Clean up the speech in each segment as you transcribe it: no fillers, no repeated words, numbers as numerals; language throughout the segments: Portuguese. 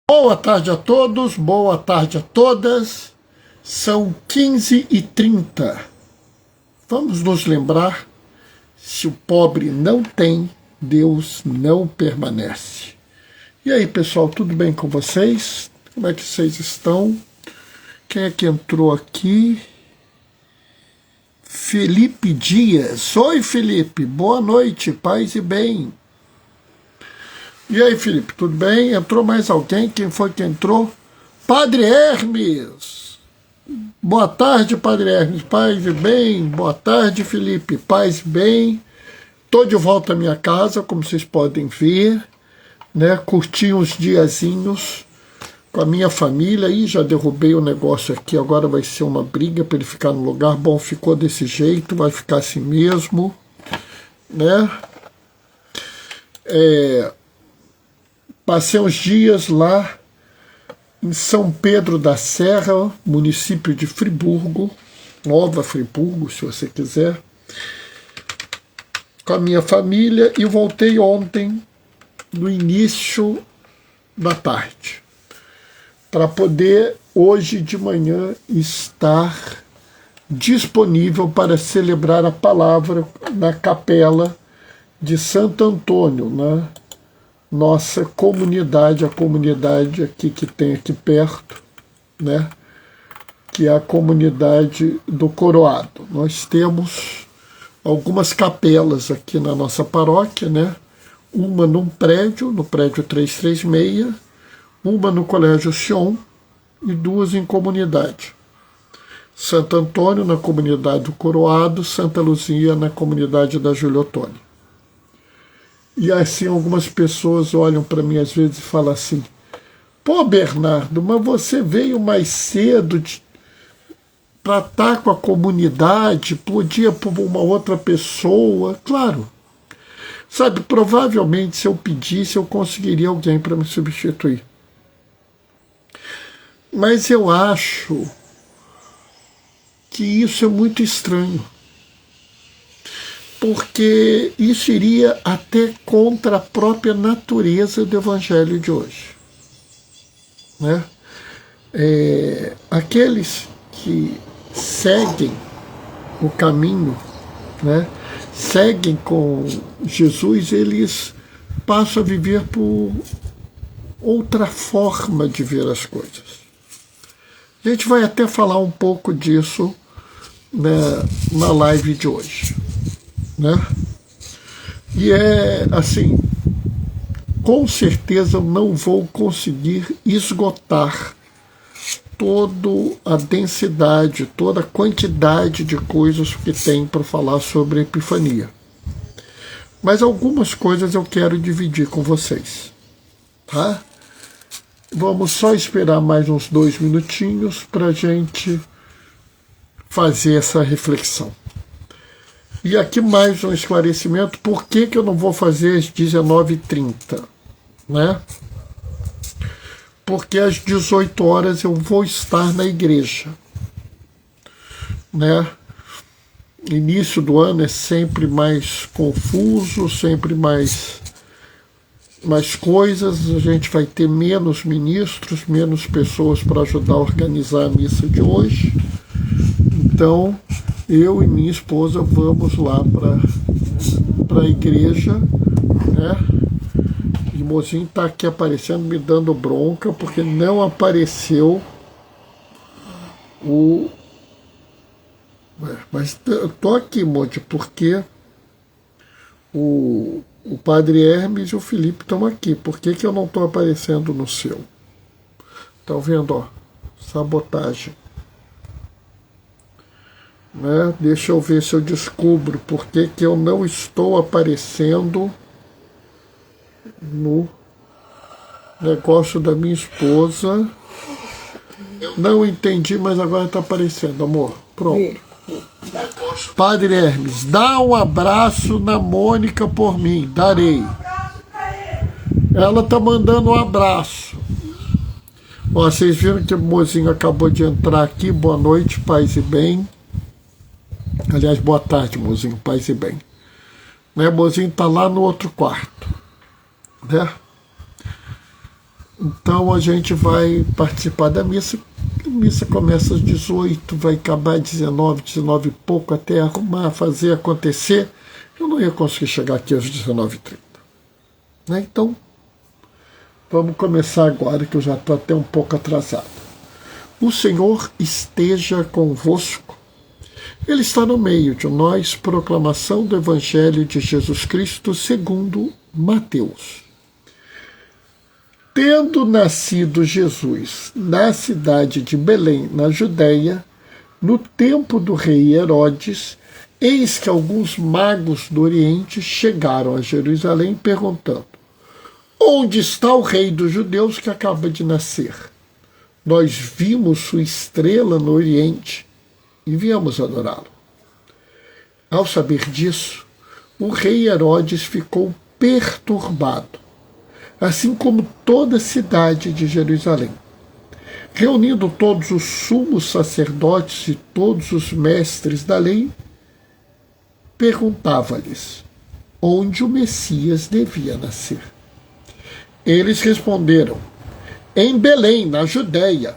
Boa tarde a todos, boa tarde a todas. São 15h30. Vamos nos lembrar: se o pobre não tem, Deus não permanece. E aí, pessoal, tudo bem com vocês? Como é que vocês estão? Quem é que entrou aqui? Felipe Dias. Oi, Felipe, boa noite, paz e bem. E aí, Felipe, tudo bem? Entrou mais alguém? Quem foi que entrou? Padre Hermes. Boa tarde, Padre Hermes, paz e bem. Boa tarde, Felipe, paz e bem. Estou de volta à minha casa, como vocês podem ver, né? Curti uns diazinhos com a minha família e já derrubei o negócio aqui. Agora vai ser uma briga para ele ficar no lugar. Bom, ficou desse jeito, vai ficar assim mesmo, né? Passei uns dias lá em São Pedro da Serra, município de Friburgo, Nova Friburgo, se você quiser, com a minha família, e voltei ontem, no início da tarde, para poder, hoje de manhã, estar disponível para celebrar a palavra na capela de Santo Antônio, né? Nossa comunidade, a comunidade aqui que tem aqui perto, né? Que é a comunidade do Coroado. Nós temos algumas capelas aqui na nossa paróquia, né? Uma no prédio 336, uma no Colégio Sion e duas em comunidade. Santo Antônio na comunidade do Coroado, Santa Luzia na comunidade da Júlio Ottoni. E assim algumas pessoas olham para mim às vezes e falam assim: pô, Bernardo, mas você veio mais cedo para estar com a comunidade, podia por uma outra pessoa. Claro, sabe, provavelmente se eu pedisse eu conseguiria alguém para me substituir. Mas eu acho que isso é muito estranho, porque isso iria até contra a própria natureza do evangelho de hoje, né? Aqueles que seguem o caminho, né, seguem com Jesus, eles passam a viver por outra forma de ver as coisas. A gente vai até falar um pouco disso, né, na live de hoje, né? E assim, com certeza eu não vou conseguir esgotar toda a densidade, toda a quantidade de coisas que tem para falar sobre a Epifania. Mas algumas coisas eu quero dividir com vocês, tá? Vamos só esperar mais uns 2 minutinhos para a gente fazer essa reflexão. E aqui mais um esclarecimento: por que eu não vou fazer às 19h30, né? Porque às 18 horas eu vou estar na igreja, né? Início do ano é sempre mais confuso, sempre mais coisas, a gente vai ter menos ministros, menos pessoas para ajudar a organizar a missa de hoje. Então, eu e minha esposa vamos lá para a igreja, né? E o mozinho está aqui aparecendo, me dando bronca, porque não apareceu o... Mas eu tô aqui, Monte, porque o Padre Hermes e o Felipe estão aqui. Por que eu não estou aparecendo no seu? Estão vendo, ó? Sabotagem. Né? Deixa eu ver se eu descubro por que eu não estou aparecendo no negócio da minha esposa. Não entendi, mas agora está aparecendo, amor. Pronto. Padre Hermes, dá um abraço na Mônica por mim. Darei. Ela está mandando um abraço. Ó, vocês viram que o mozinho acabou de entrar aqui. Boa noite, paz e bem. Aliás, boa tarde, mozinho, paz e bem. Né, mozinho está lá no outro quarto, né? Então a gente vai participar da missa. A missa começa às 18, vai acabar às 19, 19 e pouco, até arrumar, fazer acontecer. Eu não ia conseguir chegar aqui às 19h30. Né? Então, vamos começar agora, que eu já estou até um pouco atrasado. O Senhor esteja convosco. Ele está no meio de nós. Proclamação do Evangelho de Jesus Cristo segundo Mateus. Tendo nascido Jesus na cidade de Belém, na Judéia, no tempo do rei Herodes, eis que alguns magos do Oriente chegaram a Jerusalém perguntando: onde está o rei dos judeus que acaba de nascer? Nós vimos sua estrela no Oriente e viemos adorá-lo. Ao saber disso, o rei Herodes ficou perturbado, assim como toda a cidade de Jerusalém. Reunindo todos os sumos sacerdotes e todos os mestres da lei, perguntava-lhes onde o Messias devia nascer. Eles responderam: em Belém, na Judéia,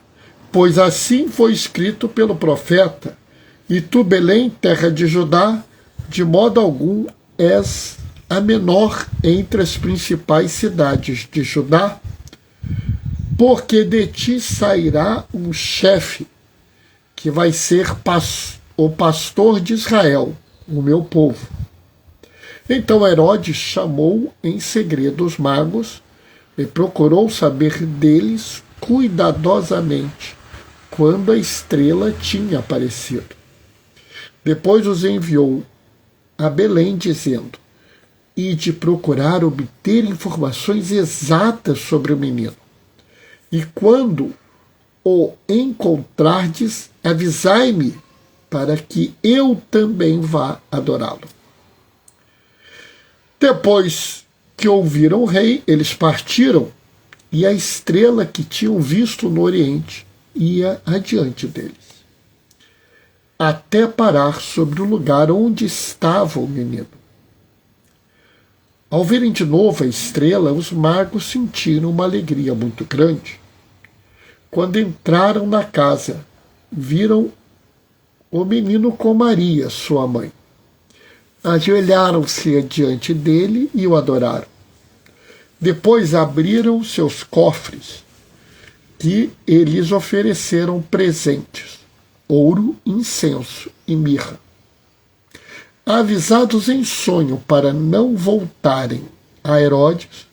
pois assim foi escrito pelo profeta: e tu, Belém, terra de Judá, de modo algum és a menor entre as principais cidades de Judá, porque de ti sairá um chefe, que vai ser o pastor de Israel, o meu povo. Então Herodes chamou em segredo os magos e procurou saber deles cuidadosamente quando a estrela tinha aparecido. Depois os enviou a Belém, dizendo: e de procurar obter informações exatas sobre o menino. E quando o encontrardes, avisai-me, para que eu também vá adorá-lo. Depois que ouviram o rei, eles partiram, e a estrela que tinham visto no Oriente ia adiante deles, até parar sobre o lugar onde estava o menino. Ao verem de novo a estrela, os magos sentiram uma alegria muito grande. Quando entraram na casa, viram o menino com Maria, sua mãe. Ajoelharam-se diante dele e o adoraram. Depois abriram seus cofres, que eles ofereceram presentes: ouro, incenso e mirra. Avisados em sonho para não voltarem a Herodes,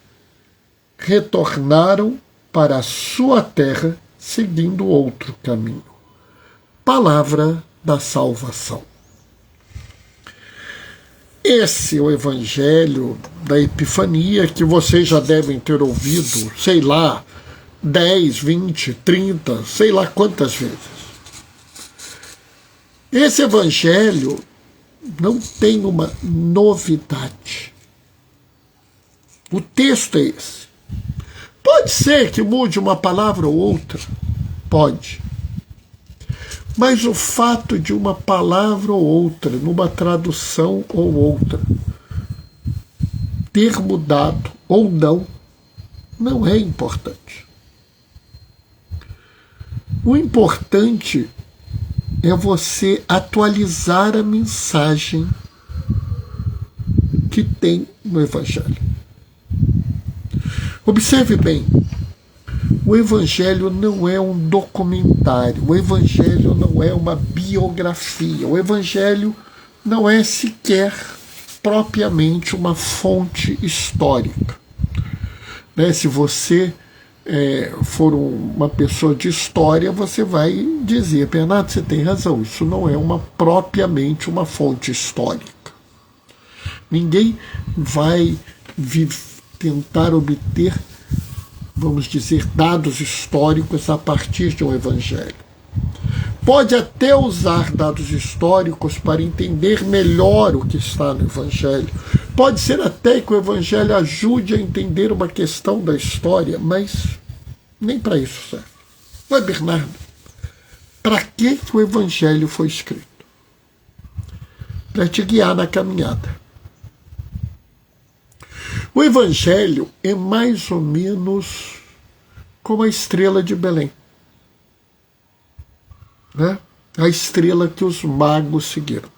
retornaram para a sua terra, seguindo outro caminho. Palavra da salvação. Esse é o Evangelho da Epifania, que vocês já devem ter ouvido, sei lá, 10, 20, 30, sei lá quantas vezes. Esse Evangelho não tem uma novidade. O texto é esse. Pode ser que mude uma palavra ou outra, pode. Mas o fato de uma palavra ou outra, numa tradução ou outra, ter mudado ou não é importante. O importante é você atualizar a mensagem que tem no Evangelho. Observe bem, o Evangelho não é um documentário, o Evangelho não é uma biografia, o Evangelho não é sequer propriamente uma fonte histórica. Né? Se você for uma pessoa de história, você vai dizer: Bernardo, você tem razão, isso não é propriamente uma fonte histórica. Ninguém vai tentar obter, vamos dizer, dados históricos a partir de um Evangelho. Pode até usar dados históricos para entender melhor o que está no Evangelho. Pode ser até que o Evangelho ajude a entender uma questão da história, mas nem para isso serve. Mas, Bernardo, para que o Evangelho foi escrito? Para te guiar na caminhada. O Evangelho é mais ou menos como a estrela de Belém, né? A estrela que os magos seguiram.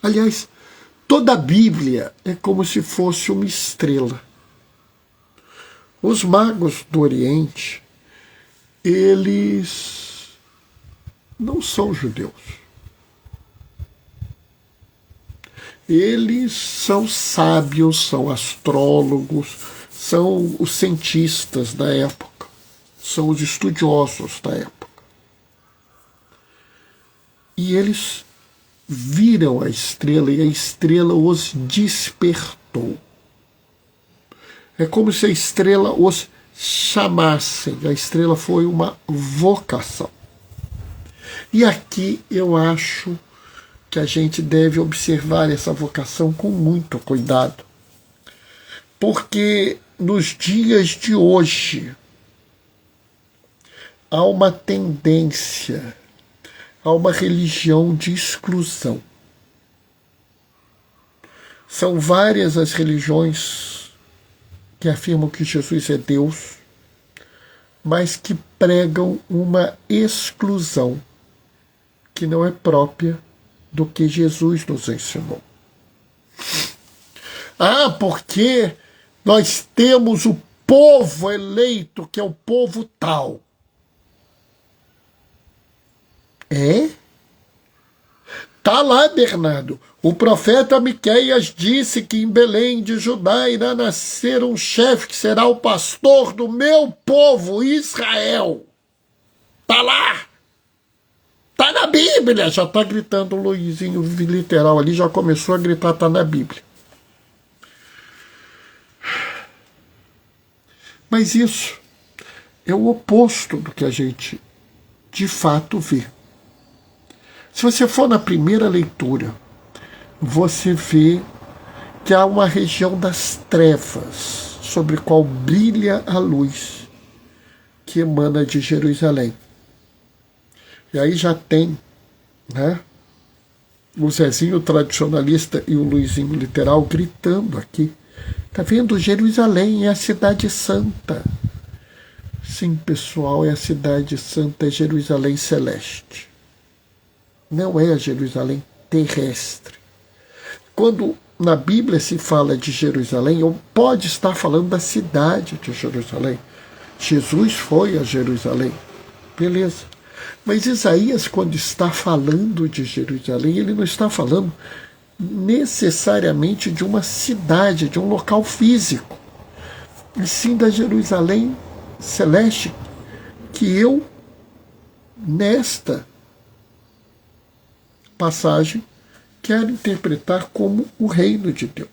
Aliás, toda a Bíblia é como se fosse uma estrela. Os magos do Oriente, eles não são judeus. Eles são sábios, são astrólogos, são os cientistas da época, são os estudiosos da época. E eles viram a estrela e a estrela os despertou. É como se a estrela os chamasse. A estrela foi uma vocação. E aqui eu acho que a gente deve observar essa vocação com muito cuidado. Porque nos dias de hoje há uma tendência a uma religião de exclusão. São várias as religiões que afirmam que Jesus é Deus, mas que pregam uma exclusão que não é própria do que Jesus nos ensinou. Ah, porque nós temos o povo eleito, que é o povo tal. É? Tá lá, Bernardo. O profeta Miqueias disse que em Belém de Judá irá nascer um chefe que será o pastor do meu povo, Israel. Tá lá. Tá na Bíblia. Já tá gritando o Luizinho literal ali, já começou a gritar, tá na Bíblia. Mas isso é o oposto do que a gente de fato vê. Se você for na primeira leitura, você vê que há uma região das trevas sobre a qual brilha a luz que emana de Jerusalém. E aí já tem, né, o Zezinho tradicionalista e o Luizinho literal gritando aqui. Tá vendo? Jerusalém é a cidade santa. Sim, pessoal, é a cidade santa, é Jerusalém celeste. Não é a Jerusalém terrestre. Quando na Bíblia se fala de Jerusalém, ou pode estar falando da cidade de Jerusalém. Jesus foi a Jerusalém. Beleza. Mas Isaías, quando está falando de Jerusalém, ele não está falando necessariamente de uma cidade, de um local físico, e sim da Jerusalém celeste, que eu, nesta passagem, quero interpretar como o reino de Deus.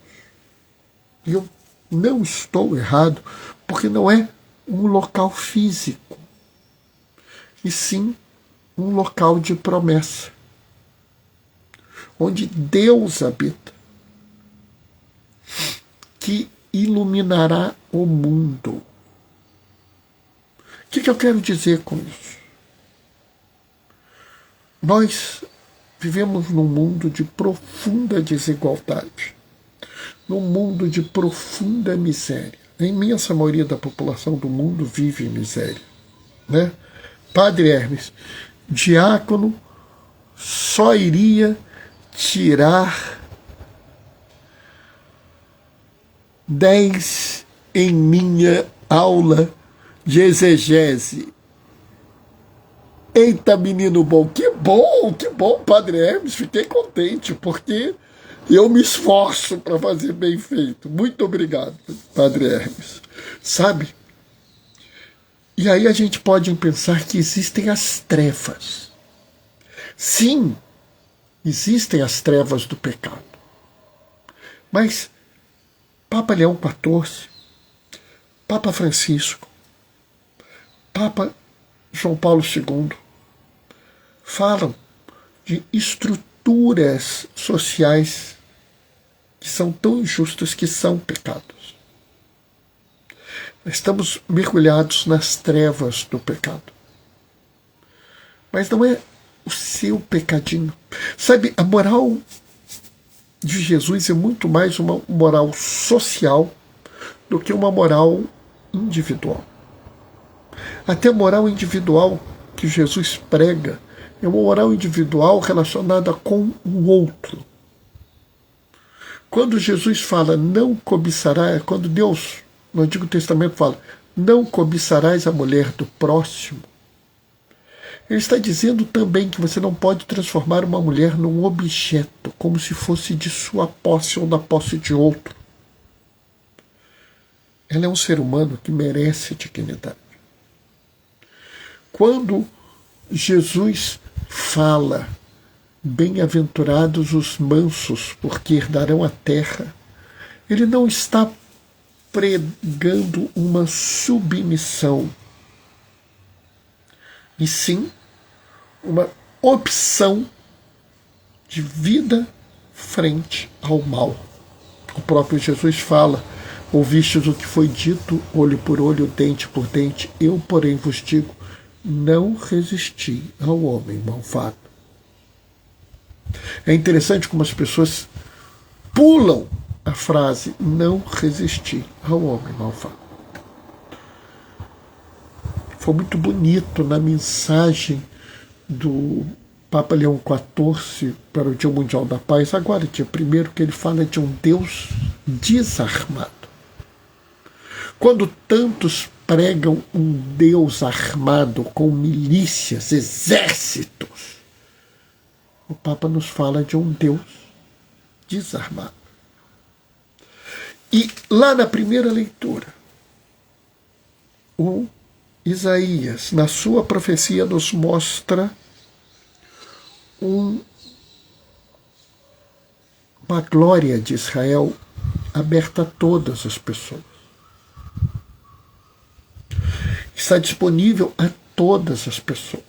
E eu não estou errado, porque não é um local físico, e sim um local de promessa, onde Deus habita, que iluminará o mundo. O que eu quero dizer com isso? Nós vivemos num mundo de profunda desigualdade, num mundo de profunda miséria. A imensa maioria da população do mundo vive em miséria, né? Padre Hermes, diácono só iria tirar 10 em minha aula de exegese. Eita, menino bom, que bom, Padre Hermes, fiquei contente, porque eu me esforço para fazer bem feito. Muito obrigado, Padre Hermes. Sabe? E aí a gente pode pensar que existem as trevas. Sim, existem as trevas do pecado. Mas Papa Leão XIV, Papa Francisco, Papa João Paulo II falam de estruturas sociais que são tão injustas que são pecados. Estamos mergulhados nas trevas do pecado. Mas não é o seu pecadinho. Sabe, a moral de Jesus é muito mais uma moral social do que uma moral individual. Até a moral individual que Jesus prega é uma moral individual relacionada com o outro. Quando Jesus fala não cobiçarás, quando Deus, no Antigo Testamento, fala não cobiçarás a mulher do próximo, ele está dizendo também que você não pode transformar uma mulher num objeto, como se fosse de sua posse ou da posse de outro. Ela é um ser humano que merece dignidade. Quando Jesus fala, bem-aventurados os mansos, porque herdarão a terra, ele não está pregando uma submissão, e sim uma opção de vida frente ao mal. O próprio Jesus fala, ouvistes o que foi dito, olho por olho, dente por dente, eu, porém, vos digo, não resisti ao homem malvado. É interessante como as pessoas pulam a frase, não resisti ao homem malvado. Foi muito bonito na mensagem do Papa Leão XIV para o Dia Mundial da Paz, agora dia 1º, que ele fala de um Deus desarmado. Quando tantos pregam um Deus armado com milícias, exércitos, o Papa nos fala de um Deus desarmado. E lá na primeira leitura, o Isaías, na sua profecia, nos mostra uma glória de Israel aberta a todas as pessoas. Está disponível a todas as pessoas.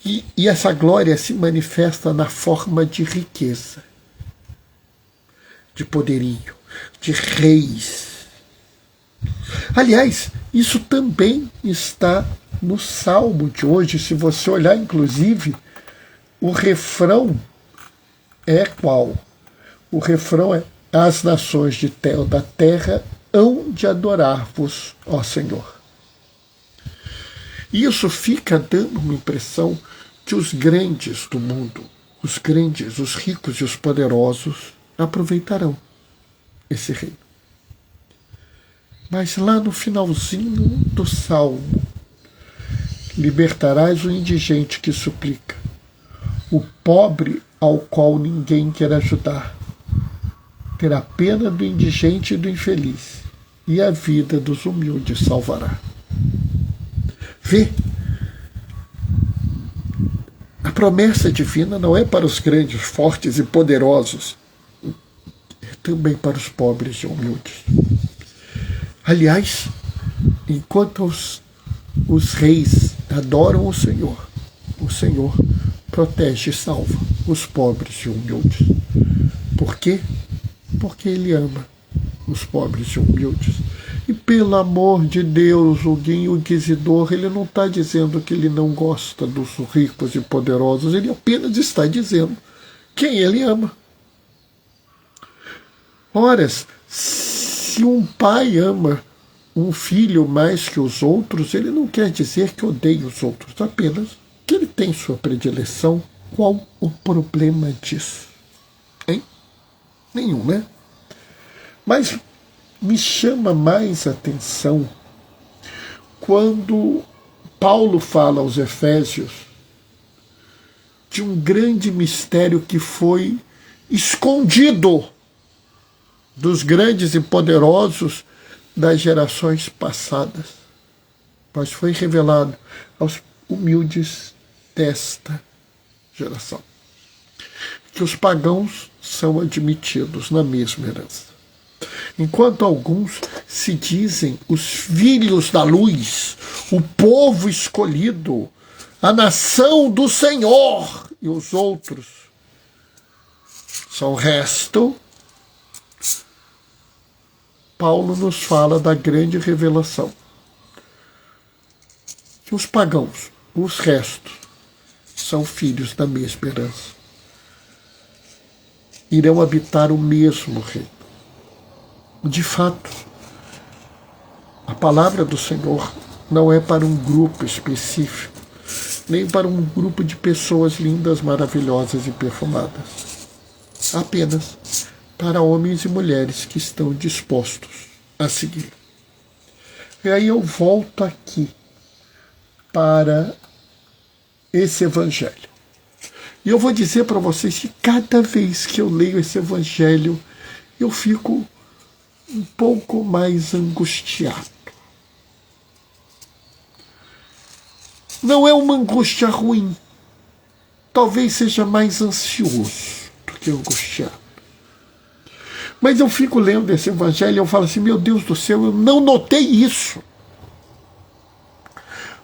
E essa glória se manifesta na forma de riqueza, de poderio, de reis. Aliás, isso também está no Salmo de hoje. Se você olhar, inclusive, o refrão é qual? O refrão é: as nações da terra hão de adorar-vos, ó Senhor. Isso fica dando uma impressão que os grandes do mundo, os grandes, os ricos e os poderosos aproveitarão esse reino. Mas lá no finalzinho do Salmo, libertarás o indigente que suplica, o pobre ao qual ninguém quer ajudar. Terá pena do indigente e do infeliz, e a vida dos humildes salvará. Vê, a promessa divina não é para os grandes, fortes e poderosos, é também para os pobres e humildes. Aliás, enquanto os reis adoram o Senhor protege e salva os pobres e humildes. Por quê? Porque Ele ama os pobres e humildes. E pelo amor de Deus, o Guinho Inquisidor, ele não está dizendo que ele não gosta dos ricos e poderosos, ele apenas está dizendo quem ele ama. Ora, se um pai ama um filho mais que os outros, ele não quer dizer que odeia os outros, apenas que ele tem sua predileção. Qual o problema disso? Hein? Nenhum, né? Mas me chama mais atenção quando Paulo fala aos Efésios de um grande mistério que foi escondido dos grandes e poderosos das gerações passadas, mas foi revelado aos humildes desta geração, que os pagãos são admitidos na mesma herança. Enquanto alguns se dizem os filhos da luz, o povo escolhido, a nação do Senhor, e os outros são o resto, Paulo nos fala da grande revelação. Que os pagãos, os restos, são filhos da mesma herança. Irão habitar o mesmo reino. De fato, A palavra do Senhor não é para um grupo específico, nem para um grupo de pessoas lindas, maravilhosas e perfumadas. Apenas para homens e mulheres que estão dispostos a seguir. E aí eu volto aqui para esse evangelho. E eu vou dizer para vocês que cada vez que eu leio esse evangelho, eu fico um pouco mais angustiado. Não é uma angústia ruim. Talvez seja mais ansioso do que angustiado. Mas eu fico lendo esse evangelho e eu falo assim, meu Deus do céu, eu não notei isso.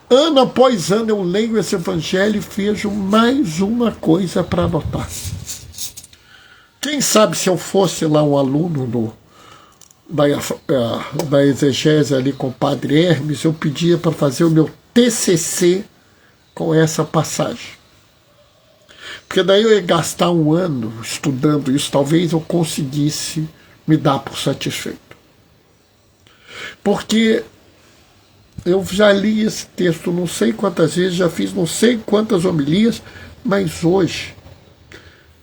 Ano após ano eu leio esse evangelho e vejo mais uma coisa para anotar. Quem sabe se eu fosse lá um aluno da exegese ali com o padre Hermes, eu pedia para fazer o meu TCC com essa passagem. Porque daí eu ia gastar um ano estudando isso, talvez eu conseguisse me dar por satisfeito. Porque eu já li esse texto não sei quantas vezes, já fiz não sei quantas homilias, mas hoje,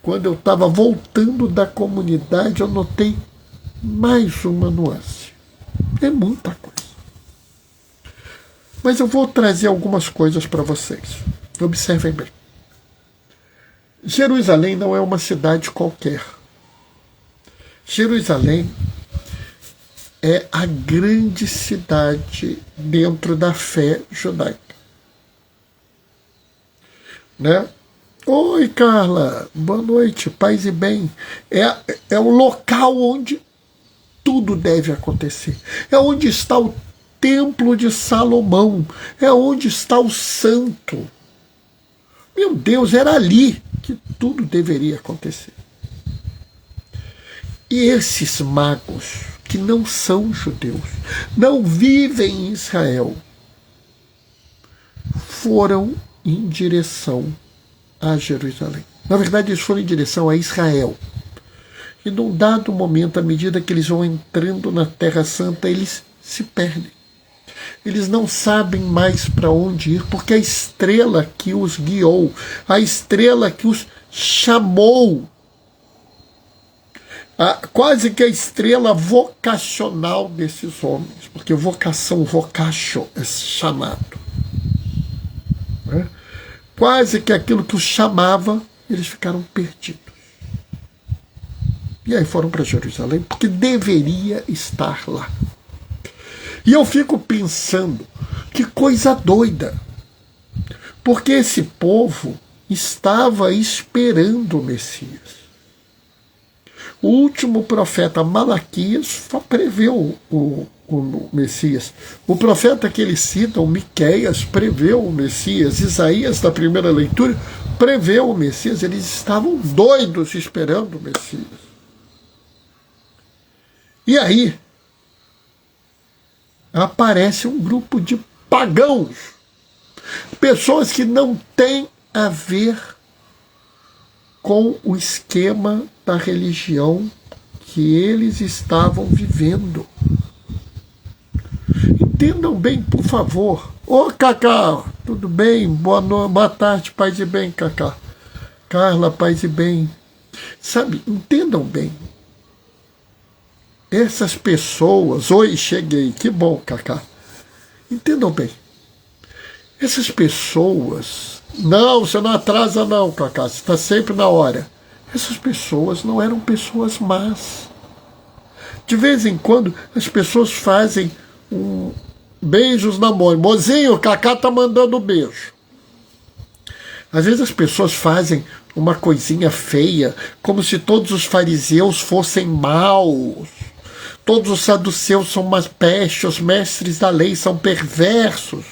quando eu estava voltando da comunidade, eu notei mais uma nuance. É muita coisa. Mas eu vou trazer algumas coisas para vocês. Observem bem. Jerusalém não é uma cidade qualquer. Jerusalém é a grande cidade dentro da fé judaica. Né? Oi, Carla, boa noite, paz e bem. É o local onde tudo deve acontecer. É onde está o Templo de Salomão. É onde está o santo. Meu Deus, era ali que tudo deveria acontecer. E esses magos, que não são judeus, não vivem em Israel, foram em direção a Jerusalém. Na verdade, eles foram em direção a Israel. E num dado momento, à medida que eles vão entrando na Terra Santa, eles se perdem. Eles não sabem mais para onde ir, porque a estrela que os guiou, a estrela que os chamou, quase que a estrela vocacional desses homens, porque vocação, vocatio, é chamado. Né? Quase que aquilo que os chamava, eles ficaram perdidos. E aí foram para Jerusalém, porque deveria estar lá. E eu fico pensando, que coisa doida, porque esse povo estava esperando o Messias. O último profeta Malaquias preveu o Messias. O profeta que ele cita, o Miqueias, preveu o Messias. Isaías, da primeira leitura, preveu o Messias. Eles estavam doidos esperando o Messias. E aí aparece um grupo de pagãos, pessoas que não têm a ver com o esquema da religião que eles estavam vivendo. Entendam bem, por favor. Ô, Cacá, tudo bem? Boa tarde, paz e bem, Cacá. Carla, paz e bem. Sabe, entendam bem. Essas pessoas... Oi, cheguei. Que bom, Cacá. Entendam bem. Essas pessoas... Não, você não atrasa não, Cacá. Você está sempre na hora. Essas pessoas não eram pessoas más. De vez em quando, as pessoas fazem beijos na mão. Mozinho, o Cacá tá mandando beijo. Às vezes as pessoas fazem uma coisinha feia, como se todos os fariseus fossem maus. Todos os saduceus são umas pestes, os mestres da lei são perversos.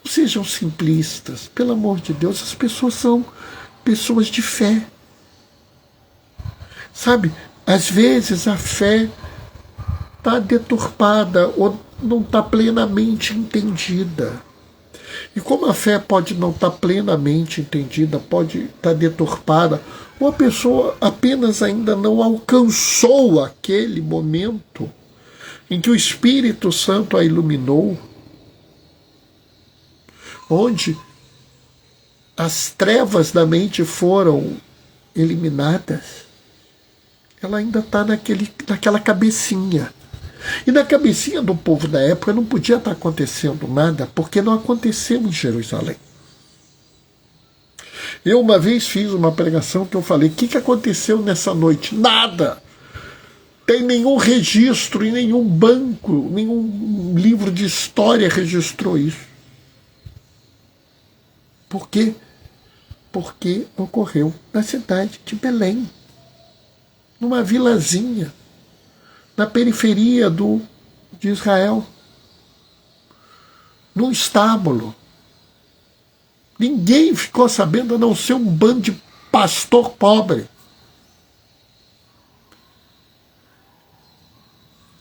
Não sejam simplistas, pelo amor de Deus, as pessoas são pessoas de fé. Sabe, às vezes a fé está deturpada ou não está plenamente entendida. E como a fé pode não estar plenamente entendida, pode estar deturpada, ou a pessoa apenas ainda não alcançou aquele momento em que o Espírito Santo a iluminou, onde as trevas da mente foram eliminadas, ela ainda está naquela cabecinha. E na cabecinha do povo da época não podia estar acontecendo nada, porque não aconteceu em Jerusalém. Eu uma vez fiz uma pregação que eu falei, o que aconteceu nessa noite? Nada! Tem nenhum registro, em nenhum banco, nenhum livro de história registrou isso. Por quê? Porque ocorreu na cidade de Belém, numa vilazinha, na periferia de Israel, num estábulo. Ninguém ficou sabendo, a não ser um bando de pastor pobre.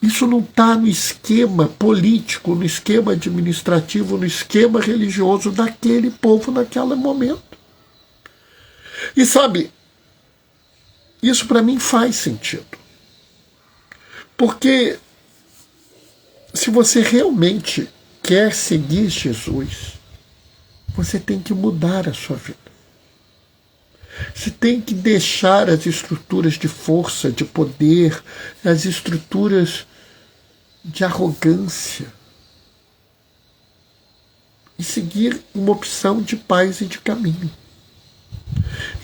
Isso não está no esquema político, no esquema administrativo, no esquema religioso daquele povo naquele momento. E sabe, isso para mim faz sentido. Porque se você realmente quer seguir Jesus, você tem que mudar a sua vida. Você tem que deixar as estruturas de força, de poder, as estruturas de arrogância e seguir uma opção de paz e de caminho.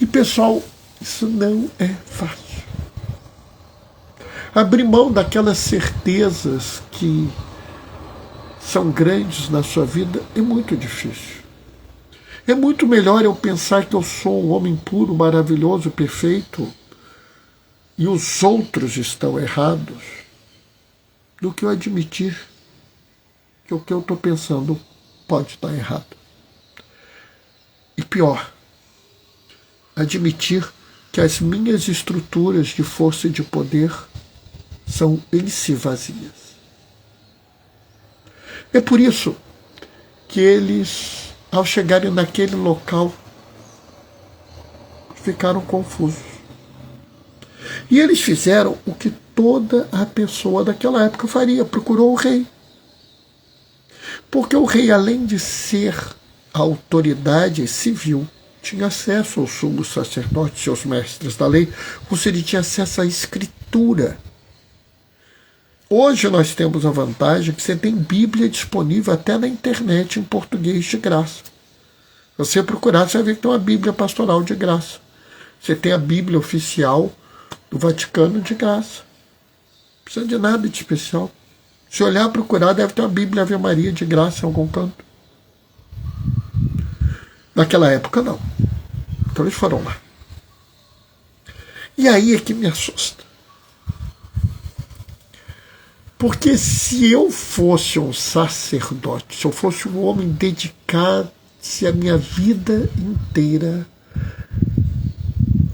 E pessoal, isso não é fácil. Abrir mão daquelas certezas que são grandes na sua vida é muito difícil. É muito melhor eu pensar que eu sou um homem puro, maravilhoso, perfeito, e os outros estão errados, do que eu admitir que o que eu estou pensando pode estar errado. E pior, admitir que as minhas estruturas de força e de poder são em si vazias. É por isso que eles, ao chegarem naquele local, ficaram confusos. E eles fizeram o que toda a pessoa daquela época faria, procurou o rei. Porque o rei, além de ser a autoridade civil, tinha acesso aos sumos sacerdotes, seus mestres da lei, ou seja, ele tinha acesso à escritura. Hoje nós temos a vantagem que você tem Bíblia disponível até na internet em português de graça. Se você procurar, você vai ver que tem uma Bíblia pastoral de graça. Você tem a Bíblia oficial do Vaticano de graça. Não precisa de nada de especial. Se olhar, procurar, deve ter uma Bíblia Ave Maria de graça em algum canto. Naquela época, não. Então eles foram lá. E aí é que me assusta. Porque se eu fosse um sacerdote, se eu fosse um homem dedicado-se a minha vida inteira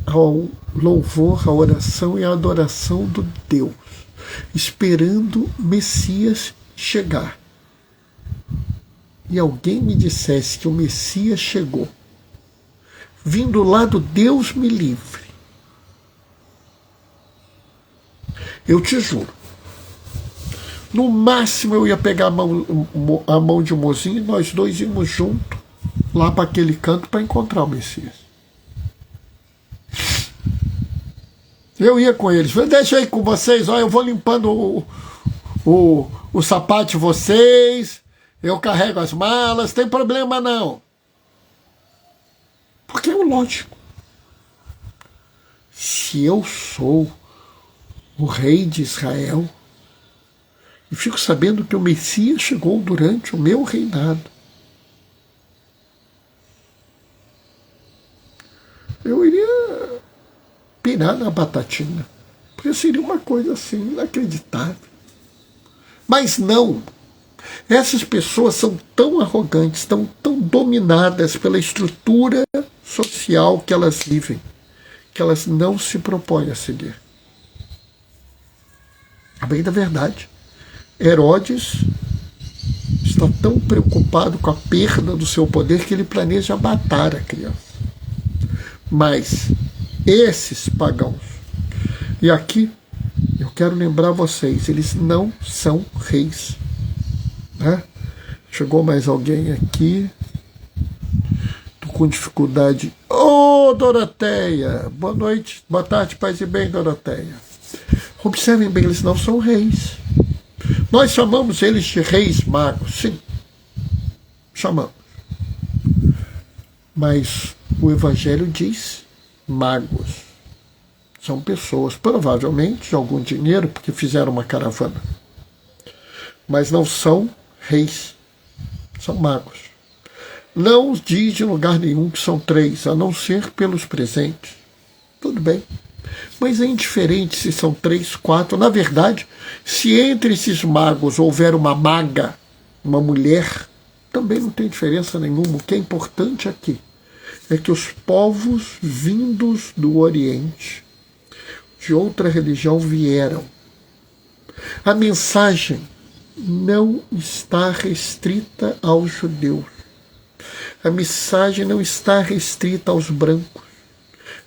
ao louvor, à oração e à adoração do Deus, esperando o Messias chegar, e alguém me dissesse que o Messias chegou, vindo lá do Deus me livre, eu te juro, no máximo eu ia pegar a mão de um mozinho e nós dois íamos juntos lá para aquele canto para encontrar o Messias. Eu ia com eles. Falei, deixa aí com vocês, ó, eu vou limpando o sapato de vocês, eu carrego as malas, não tem problema não. Porque é lógico. Se eu sou o rei de Israel, e fico sabendo que o Messias chegou durante o meu reinado, eu iria pirar na batatinha. Porque seria uma coisa assim, inacreditável. Mas não. Essas pessoas são tão arrogantes, estão tão dominadas pela estrutura social que elas vivem, que elas não se propõem a seguir. A bem da verdade, Herodes está tão preocupado com a perda do seu poder que ele planeja matar a criança. Mas esses pagãos, e aqui eu quero lembrar vocês, eles não são reis. Né? Chegou mais alguém aqui. Estou com dificuldade. Ô, Doroteia! Boa noite, boa tarde, paz e bem, Doroteia. Observem bem, eles não são reis. Nós chamamos eles de reis magos, sim. Chamamos. Mas o Evangelho diz magos. São pessoas, provavelmente, de algum dinheiro, porque fizeram uma caravana. Mas não são reis. São magos. Não diz em lugar nenhum que são 3, a não ser pelos presentes. Tudo bem. Mas é indiferente se são 3, 4. Na verdade, se entre esses magos houver uma maga, uma mulher, também não tem diferença nenhuma. O que é importante aqui é que os povos vindos do Oriente, de outra religião, vieram. A mensagem não está restrita aos judeus. A mensagem não está restrita aos brancos.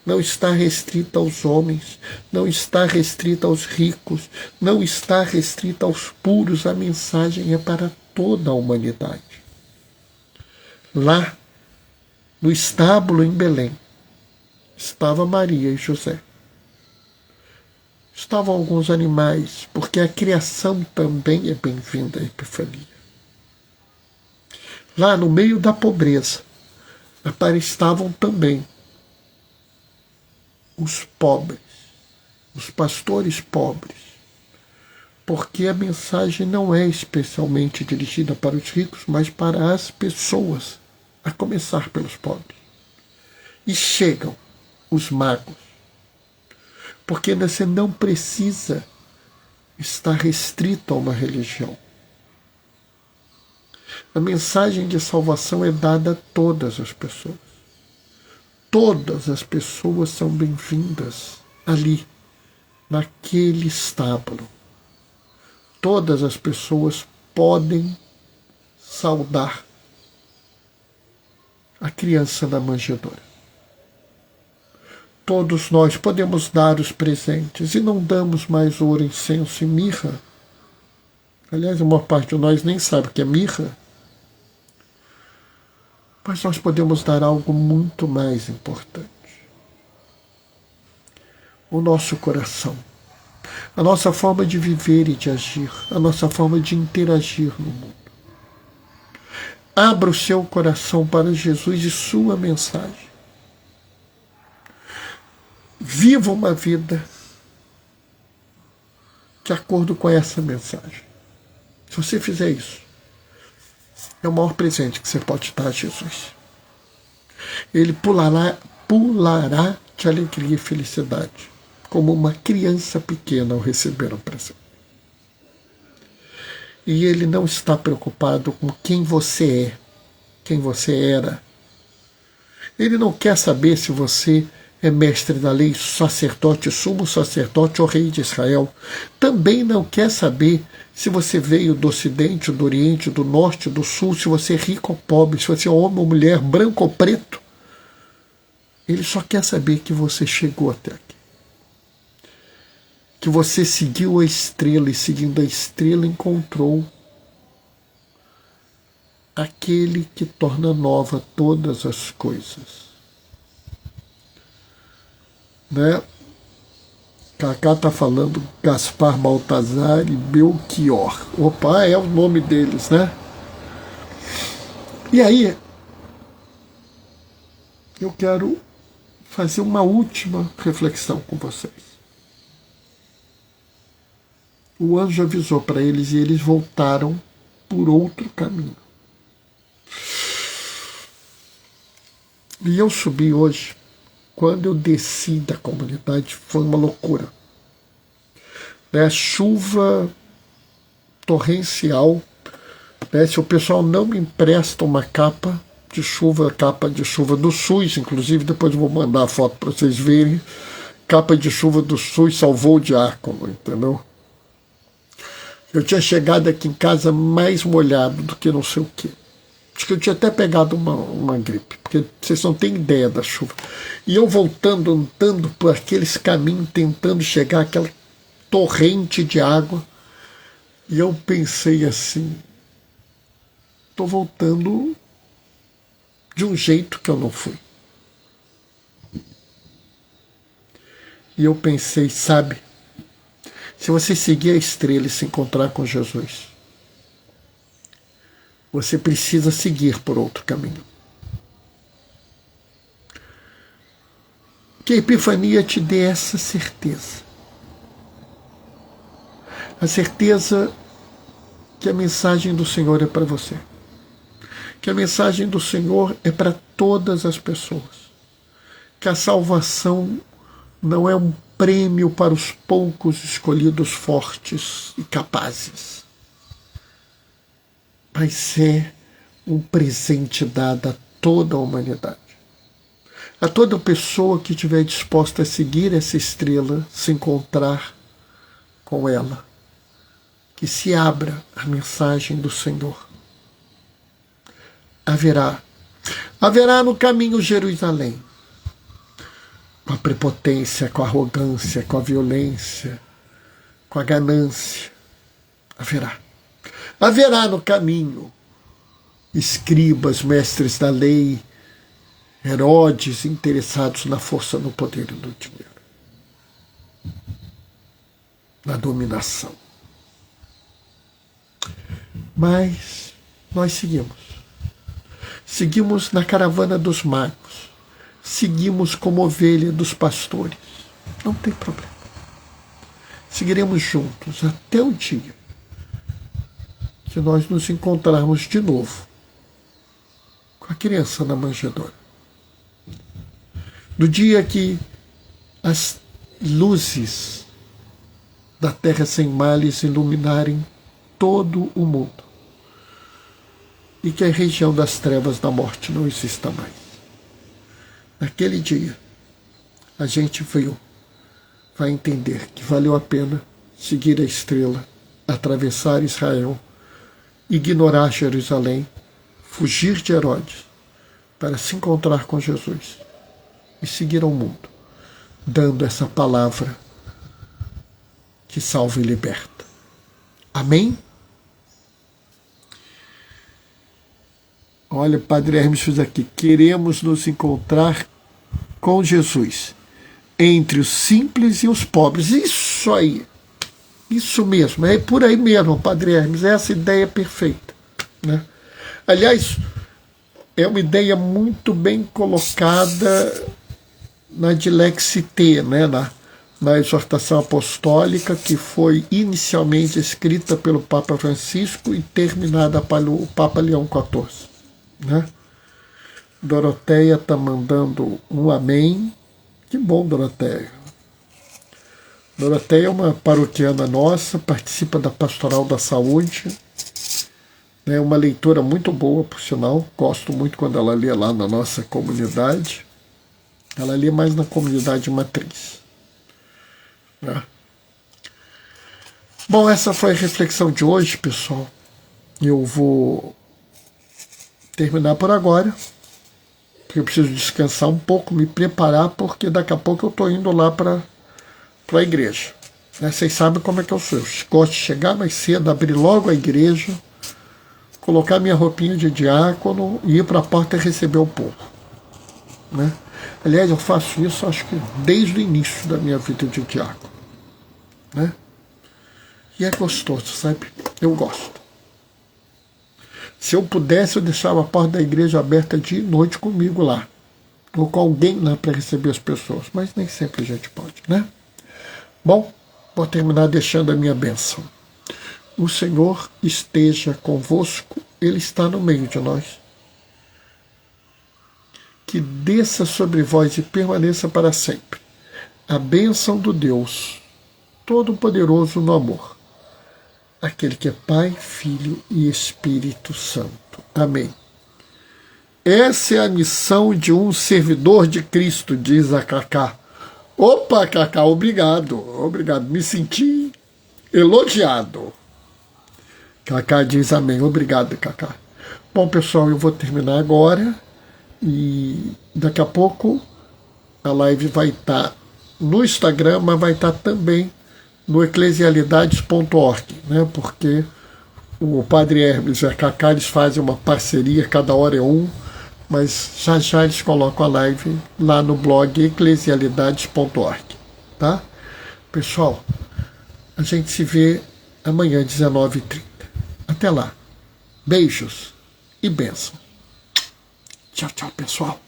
Não está restrita aos homens, não está restrita aos ricos, não está restrita aos puros. A mensagem é para toda a humanidade. Lá, no estábulo em Belém, estava Maria e José. Estavam alguns animais, porque a criação também é bem-vinda à Epifania. Lá no meio da pobreza, estavam também os pobres, os pastores pobres, porque a mensagem não é especialmente dirigida para os ricos, mas para as pessoas, a começar pelos pobres. E chegam os magos, porque você não precisa estar restrito a uma religião. A mensagem de salvação é dada a todas as pessoas. Todas as pessoas são bem-vindas ali, naquele estábulo. Todas as pessoas podem saudar a criança da manjedoura. Todos nós podemos dar os presentes e não damos mais ouro, incenso e mirra. Aliás, a maior parte de nós nem sabe o que é mirra. Mas nós podemos dar algo muito mais importante. O nosso coração, a nossa forma de viver e de agir, a nossa forma de interagir no mundo. Abra o seu coração para Jesus e sua mensagem. Viva uma vida de acordo com essa mensagem. Se você fizer isso, é o maior presente que você pode dar a Jesus. Ele pulará de alegria e felicidade, como uma criança pequena ao receber um presente. E ele não está preocupado com quem você é, quem você era. Ele não quer saber se você é mestre da lei, sacerdote, sumo sacerdote ou rei de Israel. Também não quer saber se você veio do Ocidente, do Oriente, do Norte, do Sul, se você é rico ou pobre, se você é homem ou mulher, branco ou preto. Ele só quer saber que você chegou até aqui. Que você seguiu a estrela e, seguindo a estrela, encontrou aquele que torna nova todas as coisas. Né? Cacá está falando Gaspar, Baltazar e Belchior. Opa, é o nome deles, né? E aí, eu quero fazer uma última reflexão com vocês. O anjo avisou para eles e eles voltaram por outro caminho. E eu subi hoje. Quando eu desci da comunidade, foi uma loucura. Né? Chuva torrencial. Né? Se o pessoal não me empresta uma capa de chuva do SUS, inclusive, depois eu vou mandar a foto para vocês verem. Capa de chuva do SUS salvou o diácono, entendeu? Eu tinha chegado aqui em casa mais molhado do que não sei o quê. Acho que eu tinha até pegado uma gripe, porque vocês não têm ideia da chuva. E eu voltando, andando por aqueles caminhos, tentando chegar torrente de água. E eu pensei assim, estou voltando de um jeito que eu não fui. E eu pensei, sabe, se você seguir a estrela e se encontrar com Jesus, você precisa seguir por outro caminho. Que a Epifania te dê essa certeza. A certeza que a mensagem do Senhor é para você. Que a mensagem do Senhor é para todas as pessoas. Que a salvação não é um prêmio para os poucos escolhidos fortes e capazes, mas é um presente dado a toda a humanidade. A toda pessoa que estiver disposta a seguir essa estrela, se encontrar com ela, que se abra a mensagem do Senhor. Haverá no caminho Jerusalém, com a prepotência, com a arrogância, com a violência, com a ganância. Haverá no caminho escribas, mestres da lei, Herodes interessados na força, no poder e no dinheiro, na dominação. Mas nós seguimos na caravana dos magos, seguimos como ovelha dos pastores, não tem problema. Seguiremos juntos até o dia que nós nos encontrarmos de novo com a criança na manjedoura. No dia que as luzes da terra sem males iluminarem todo o mundo e que a região das trevas da morte não exista mais. Naquele dia, a gente vai entender que valeu a pena seguir a estrela, atravessar Israel, ignorar Jerusalém, fugir de Herodes, para se encontrar com Jesus e seguir ao mundo, dando essa palavra que salva e liberta. Amém? Olha, Padre Hermes fez aqui. Queremos nos encontrar com Jesus, entre os simples e os pobres. Isso aí. Isso mesmo. É por aí mesmo, Padre Hermes. Essa ideia é perfeita, né? Aliás, é uma ideia muito bem colocada na Dilexite, né? Na exortação apostólica, que foi inicialmente escrita pelo Papa Francisco e terminada pelo Papa Leão XIV. Né? Doroteia está mandando um amém. Que bom, Doroteia. Doroteia é uma paroquiana nossa, participa da Pastoral da Saúde. É uma leitora muito boa, por sinal. Gosto muito quando ela lê lá na nossa comunidade. Ela lê mais na comunidade matriz. Né? Bom, essa foi a reflexão de hoje, pessoal. Eu vou terminar por agora, porque eu preciso descansar um pouco, me preparar, porque daqui a pouco eu estou indo lá para a igreja. Né? Vocês sabem como é que eu sou. Eu gosto de chegar mais cedo, abrir logo a igreja, colocar minha roupinha de diácono e ir para a porta e receber o povo. Né? Aliás, eu faço isso, acho que desde o início da minha vida de diácono. Né? E é gostoso, sabe? Eu gosto. Se eu pudesse, eu deixava a porta da igreja aberta dia e noite comigo lá. Ou com alguém lá para receber as pessoas. Mas nem sempre a gente pode, né? Bom, vou terminar deixando a minha bênção. O Senhor esteja convosco, Ele está no meio de nós. Que desça sobre vós e permaneça para sempre a bênção do Deus Todo-Poderoso no amor. Aquele que é Pai, Filho e Espírito Santo. Amém. Essa é a missão de um servidor de Cristo, diz a Cacá. Opa, Cacá, obrigado. Me senti elogiado. Cacá diz amém. Obrigado, Cacá. Bom, pessoal, eu vou terminar agora e daqui a pouco a live vai estar no Instagram, mas vai estar também no eclesialidades.org, né? Porque o Padre Hermes e a Cacá, eles fazem uma parceria, cada hora é um, mas já já eles colocam a live lá no blog eclesialidades.org, tá? Pessoal, a gente se vê amanhã, 19h30. Até lá. Beijos e bênção. Tchau, tchau, pessoal.